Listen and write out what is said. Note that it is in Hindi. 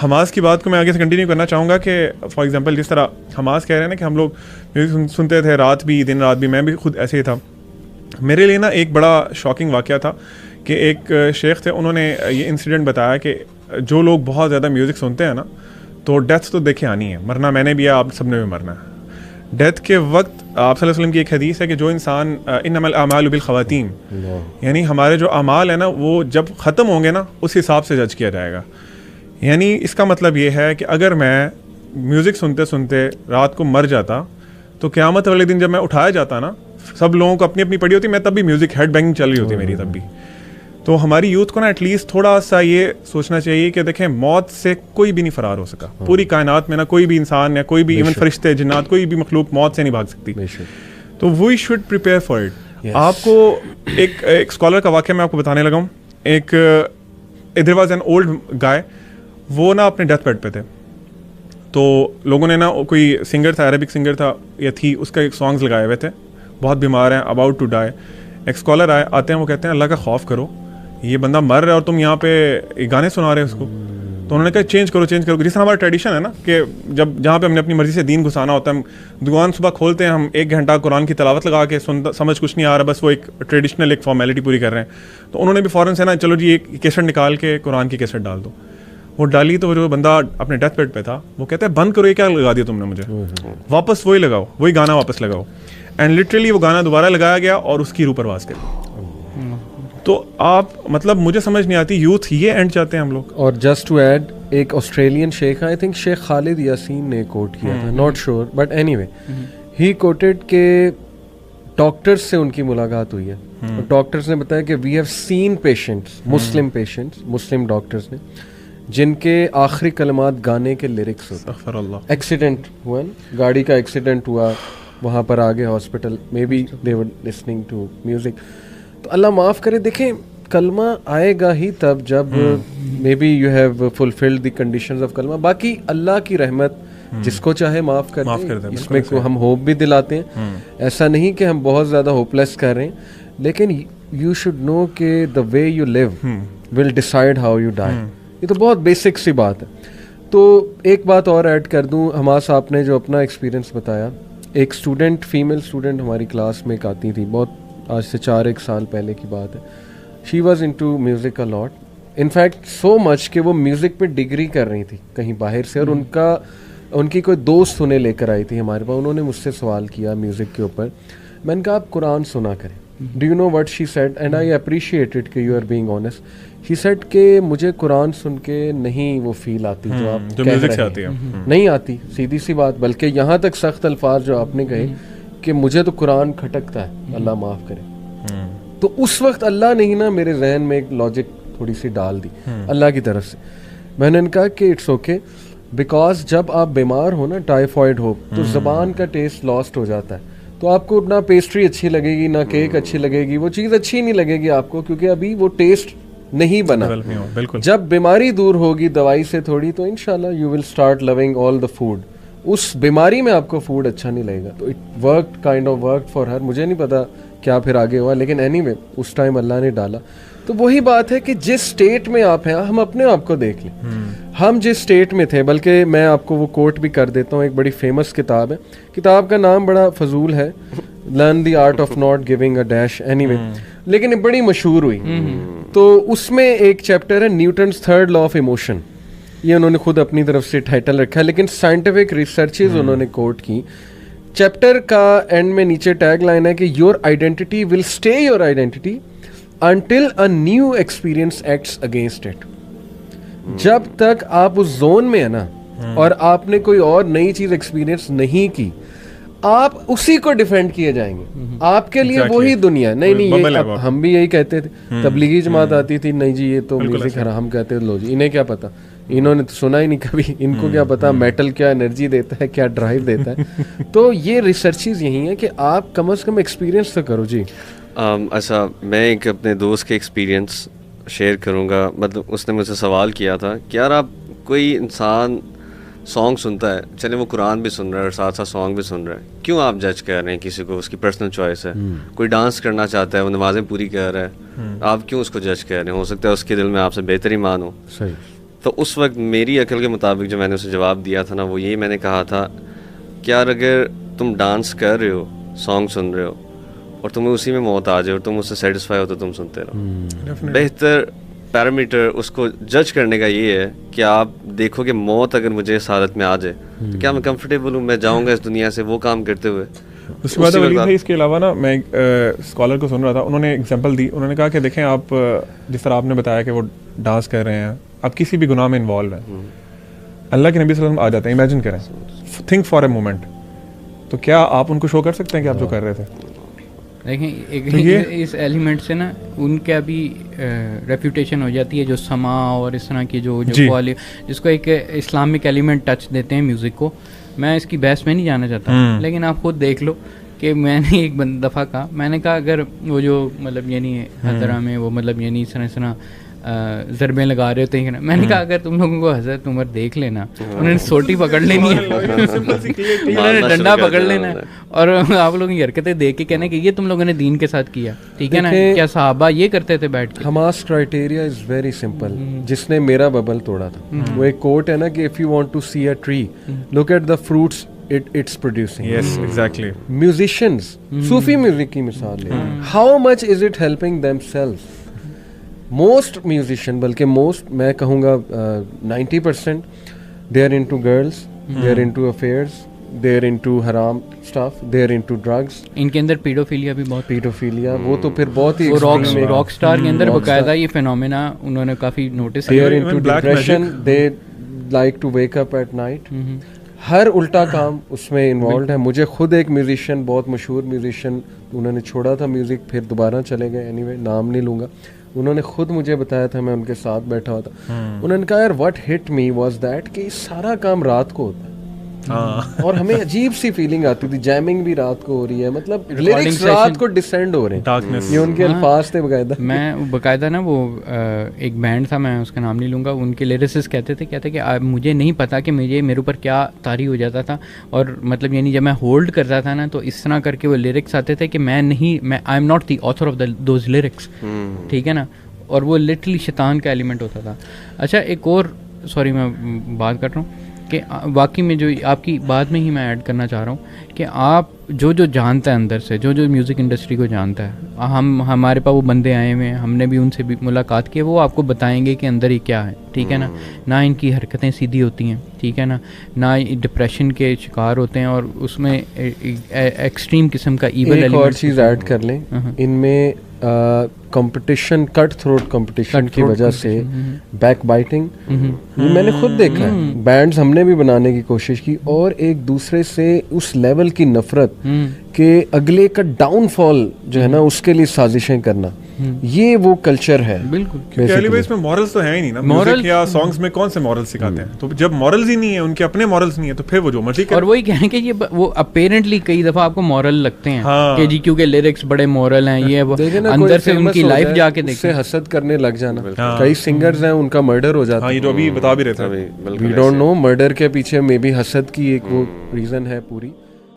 हमास की बात को मैं आगे से कंटिन्यू करना चाहूँगा कि फॉर एग्जांपल जिस तरह हमास कह रहे हैं ना कि हम लोग म्यूज़िक सुनते थे रात भी दिन रात भी, मैं भी खुद ऐसे ही था। मेरे लिए ना एक बड़ा शॉकिंग वाक़या था कि एक शेख थे, उन्होंने ये इंसिडेंट बताया कि जो लोग बहुत ज़्यादा म्यूज़िक सुनते हैं ना तो डेथ तो देखे आनी है, मरना मैंने भी है, आप सब ने भी मरना है। डेथ के वक्त आप सल्लल्लाहु अलैहि वसल्लम की एक हदीस है कि जो इंसान इन्नमल अमालु बिल ख़वातीम, यानी हमारे जो अमाल है ना वो जब ख़त्म होंगे ना उस हिसाब से जज किया जाएगा। यानी इसका मतलब ये है कि अगर मैं म्यूज़िक सुनते सुनते रात को मर जाता तो क़यामत वाले दिन जब मैं उठाया जाता ना, सब लोगों को अपनी अपनी पड़ी होती, मैं तब भी म्यूज़िक हेड बैंगिंग चल रही होती मेरी तब भी। तो हमारी यूथ को ना एटलीस्ट थोड़ा सा ये सोचना चाहिए कि देखें मौत से कोई भी नहीं फरार हो सका। पूरी कायनात में ना कोई भी इंसान या कोई भी इवन फरिश्ते जिन्नात कोई भी मखलूक मौत से नहीं भाग सकती। तो we should prepare for it. आपको एक स्कॉलर का वाक़या मैं आपको बताने लगा हूँ। एक there was an old guy, वो ना अपने डेथ बेड पे थे, तो लोगों ने ना कोई सिंगर था, अरेबिक सिंगर था या थी, उसका एक सॉन्ग्स लगाए हुए थे, बहुत बीमार हैं, अबाउट टू डाई। एक स्कॉलर आते हैं, वो कहते हैं अल्लाह का खौफ करो, ये बंदा मर रहा है और तुम यहाँ पे गाने सुना रहे हो उसको। तो उन्होंने कहा चेंज करो जिस तरह हमारा ट्रेडिशन है ना कि जब जहाँ पे हमने अपनी मर्जी से दीन घुसाना होता है, हम दुकान सुबह खोलते हैं, हम 1 घंटा कुरान की तिलावत लगा के समझ कुछ नहीं आ रहा, बस वो एक ट्रेडिशनल एक फॉर्मेलिटी पूरी कर रहे हैं। तो उन्होंने भी फ़ौरन से ना चलो जी एक कैसेट निकाल के कुरान की कैसेट डाल दो। वो डाली तो जो बंदा अपने डेथ बेड पे था वो कहता है बंद करो, ये क्या लगा दिया तुमने मुझे, वापस वही लगाओ, वही गाना वापस लगाओ। एंड लिटरली वो गाना दोबारा लगाया गया और उसकी रूह परवास करी। तो आप मतलब मुझे समझ नहीं आती, यूथ ये एंड चाहते हैं हम लोग। और जस्ट टू ऐड, एक ऑस्ट्रेलियन शेख, आई थिंक शेख खालिद यासीन ने कोट किया था, not sure but anyway he quoted के डॉक्टर्स से उनकी मुलाकात हुई है और डॉक्टर्स ने बताया कि we have seen patients, Muslim patients, Muslim doctors ने, जिनके आखिरी कलमात गाने के लिरिक्स होते। एक्सीडेंट हुआ, गाड़ी का एक्सीडेंट हुआ, वहाँ पर आ गए hospital, may be they were listening to music. तो अल्लाह माफ़ करे, देखें कलमा आएगा ही तब जब may be you have fulfilled the conditions of कलमा। बाकी अल्लाह की रहमत जिसको चाहे माफ़ कर दे, इसमें को हम होप भी दिलाते हैं। ऐसा नहीं कि हम बहुत ज़्यादा होपलेस कर रहे हैं, लेकिन यू शुड नो कि the way you live will decide how you die. ये तो बहुत बेसिक सी बात है। तो एक बात और ऐड कर दूँ, हमास आपने जो अपना एक्सपीरियंस बताया, एक स्टूडेंट, फीमेल स्टूडेंट हमारी क्लास में एक आती थी, बहुत आज से 4-1 साल पहले की बात है। She was into music a lot, in fact so much कि वो म्यूज़िक पे डिग्री कर रही थी कहीं बाहर से, और उनकी कोई दोस्त उन्हें लेकर आई थी हमारे पास। उन्होंने मुझसे सवाल किया म्यूज़िक के ऊपर, मैंने कहा आप कुरान सुना करें। Do you know what she said, and I appreciated कि you are being honest. She said कि मुझे कुरान सुन के नहीं वो फील आती जो आप जो म्यूजिक से आती है, नहीं आती, सीधी सी बात। बल्कि यहाँ तक सख्त अल्फाज जो आपने कहे कि मुझे तो कुरान खटकता है, अल्लाह माफ़ करे। तो उस वक्त अल्लाह ने ही ना मेरे जहन में एक लॉजिक थोड़ी सी डाल दी अल्लाह की तरफ से। मैंने कहा कि इट्स ओके, बिकॉज जब आप बीमार हो ना, टाइफॉइड हो, तो ज़बान का टेस्ट लॉस्ट हो जाता है। तो आपको ना पेस्ट्री अच्छी लगेगी, ना केक अच्छी लगेगी, वो चीज़ अच्छी नहीं लगेगी आपको, क्योंकि अभी वो टेस्ट नहीं बना। बिल्कुल। जब बीमारी दूर होगी दवाई से थोड़ी, तो इंशाल्लाह you will start loving all the food. उस बीमारी में आपको फूड अच्छा नहीं लगेगा। तो it worked, kind of worked for her. मुझे नहीं पता क्या फिर आगे हुआ, लेकिन एनीवे उस टाइम अल्लाह ने डाला। तो वही बात है कि जिस स्टेट में आप हैं, हम अपने आप को देख लें। हम जिस स्टेट में थे, बल्कि मैं आपको वो कोट भी कर देता हूँ, एक बड़ी फेमस किताब है, किताब का नाम बड़ा फजूल है, learn the art of not giving a dash, anyway, लेकिन ये बड़ी मशहूर हुई। तो उसमें एक चैप्टर है Newton's third law of emotion, ये उन्होंने खुद अपनी तरफ से टाइटल रखा है, लेकिन साइंटिफिक रिसर्चेज उन्होंने कोट की। चैप्टर का एंड में नीचे टैग लाइन है कि your identity will stay your identity until a new experience acts against it। जब तक आप उस जोन में है ना, और आपने कोई और नई चीज एक्सपीरियंस नहीं की, आप उसी को डिफेंड किए जाएंगे। आपके लिए वही दुनिया। नहीं ये हम भी यही कहते थे, तबलीगी जमात आती थी, नहीं जी ये तो म्यूजिक हराम कहते थे, लो जी इन्हें क्या पता, इन्होंने तो सुना ही नहीं कभी, इनको क्या पता मेटल क्या एनर्जी देता है, क्या ड्राइव देता है। तो ये रिसर्चेज यही है कि आप कम से कम एक्सपीरियंस तो करो जी। अच्छा, मैं एक अपने दोस्त के एक्सपीरियंस शेयर करूँगा। मतलब उसने मुझसे सवाल किया था कि यार आप, कोई इंसान सॉन्ग सुनता है, चले वो कुरान भी सुन रहा है और साथ साथ सॉन्ग भी सुन रहा है, क्यों आप जज कर रहे हैं किसी को? उसकी पर्सनल चॉइस है। कोई डांस करना चाहता है, वो नमाज़ें पूरी कर रहा है, आप क्यों उसको जज कर रहे हैं? हो सकता है उसके दिल में आपसे बेहतर ईमान हो। सही। तो उस वक्त मेरी अकल के मुताबिक जो मैंने उसे जवाब दिया था ना, वो यही मैंने कहा था कि यार अगर तुम डांस कर रहे हो, सॉन्ग सुन रहे हो और तुम्हें उसी में मौत आ जाए और तुम उससे सेटिस्फाई हो तो तुम सुनते रहो। बेहतर पैरामीटर उसको जज करने का ये है कि आप देखो कि मौत अगर मुझे इस हालत में आ जाए तो क्या मैं कंफर्टेबल हूँ, मैं जाऊँगा इस दुनिया से वो काम करते हुए। उसके बाद वलीद भाई इसके अलावा ना मैं एक स्कॉलर को सुन रहा था, उन्होंने एग्जांपल दी। उन्होंने कहा कि देखें आप जिस तरह आपने बताया कि वो डांस कर रहे हैं, आप किसी भी गुनाह में इन्वॉल्व हैं, अल्लाह के नबी सल्लल्लाहु अलैहि वसल्लम आ जाते हैं। इमेजिन करें, थिंक फॉर अ मोमेंट, तो क्या आप उनको शो कर सकते हैं कि आप जो कर रहे थे? देखें इस एलिमेंट से ना उनका भी रेप्यूटेशन हो जाती है, जो समा और इस तरह की जो जिसको एक इस्लामिक एलिमेंट टच देते हैं म्यूज़िक को। मैं इसकी बहस में नहीं जाना चाहता, लेकिन आप खुद देख लो कि मैंने एक दफ़ा कहा, मैंने कहा अगर वो जो मतलब यानी हज़रा में वो मतलब यानी इस तरह ज़रबें लगा रहे होते हैं, मैंने कहा अगर तुम लोगों को हज़रत उमर देख लेना, उन्होंने सोटी पकड़ लेनी है, उन्होंने डंडा पकड़ लेना है और आप लोगों की हरकतें देख के कहना कि ये तुम लोगों ने दीन के साथ किया, ठीक है ना? क्या सहाबा ये करते थे बैठ के? Hamas criteria is very simple, जिसने मेरा बबल तोड़ा था। वो एक कोट है ना कि if you want to see a tree look at the fruits it's producing. Yes, exactly. Musicians, सूफी म्यूजिक की मिसाल है, how much is it helping themselves? Most musician, बल्कि most मैं कहूँगा 90% they are into girls, they are into affairs, they are into haram stuff, they are into drugs. इनके अंदर पीडोफिलिया भी बहुत, पीडोफिलिया वो तो फिर बहुत ही रॉक स्टार के अंदर बकायदा ये फिनोमेना उन्होंने काफ़ी नोटिस किया। They are into depression, they like to wake up at night. हर उल्टा काम उसमें इन्वॉल्व है। मुझे खुद एक म्यूजिशियन, बहुत मशहूर म्यूजिशियन, उन्होंने छोड़ा था म्यूज़िक, फिर दोबारा चले गए, एनीवे नाम नहीं लूँगा, उन्होंने खुद मुझे बताया था, मैं उनके साथ बैठा हुआ था, उन्होंने कहा यार what hit me was that कि सारा काम रात को होता है और हमें अजीब सी फीलिंग आती थी, जैमिंग भी रात को हो रही है, मतलब लिरिक्स रात को डिसेंड हो रहे हैं, ये उनके अल्फाज थे बकायदा। मैं बकायदा ना वो एक बैंड था, मैं उसका नाम नहीं लूँगा, उनके लिरिसिस्ट कहते थे कि मुझे नहीं पता कि मेरे ऊपर क्या तारी हो जाता था, और मतलब यानी जब मैं होल्ड करता था ना तो इस तरह करके वो लिरिक्स आते थे कि मैं I am not the author of those lyrics, ठीक है ना, और वो लिटरली शैतान का एलिमेंट होता था। अच्छा एक और सॉरी मैं बात कर रहा हूँ कि वाकई में जो आपकी बात में ही मैं ऐड करना चाह रहा हूँ कि आप जो जानता है अंदर से, जो म्यूज़िक इंडस्ट्री को जानता है, हमारे पास वो बंदे आए हुए हैं, हमने भी उनसे भी मुलाकात की, वो आपको बताएंगे कि अंदर ही क्या है, ठीक है ना इनकी हरकतें सीधी होती हैं, ठीक है ना डिप्रेशन के शिकार होते हैं, और उसमें एक्सट्रीम किस्म का ईवल एलिमेंट। एक और चीज़ ऐड कर लें, इनमें कंपटीशन, कट थ्रोट कंपटीशन की वजह से बैक बाइटिंग, ये मैंने खुद देखा है। बैंड्स हमने भी बनाने की कोशिश की और एक दूसरे से उस लेवल की नफरत कि अगले का डाउनफॉल जो है ना उसके लिए साजिशें करना, ये वो कल्चर है। बिल्कुल, क्योंकि इसमें मॉरल्स तो है ही नहीं ना, म्यूजिक या सॉन्ग्स में कौन से मॉरल्स सिखाते हैं? तो जब मॉरल्स ही नहीं है, उनके अपने मॉरल्स नहीं है, तो फिर वो जो मर्जी करें। और वही कहें कि ये वो अपेरेंटली कई दफा आपको मॉरल लगते हैं कि जी क्योंकि लिरिक्स बड़े मॉरल हैं, ये वो अंदर से उनकी लाइफ जाके देखते हैं, हसद करने लग जाना। कई सिंगर्स हैं उनका मर्डर हो जाता है, ये जो अभी बता भी रहे थे, वी डोंट नो, मर्डर के पीछे मे बी हसद की एक वो रीजन है पूरी।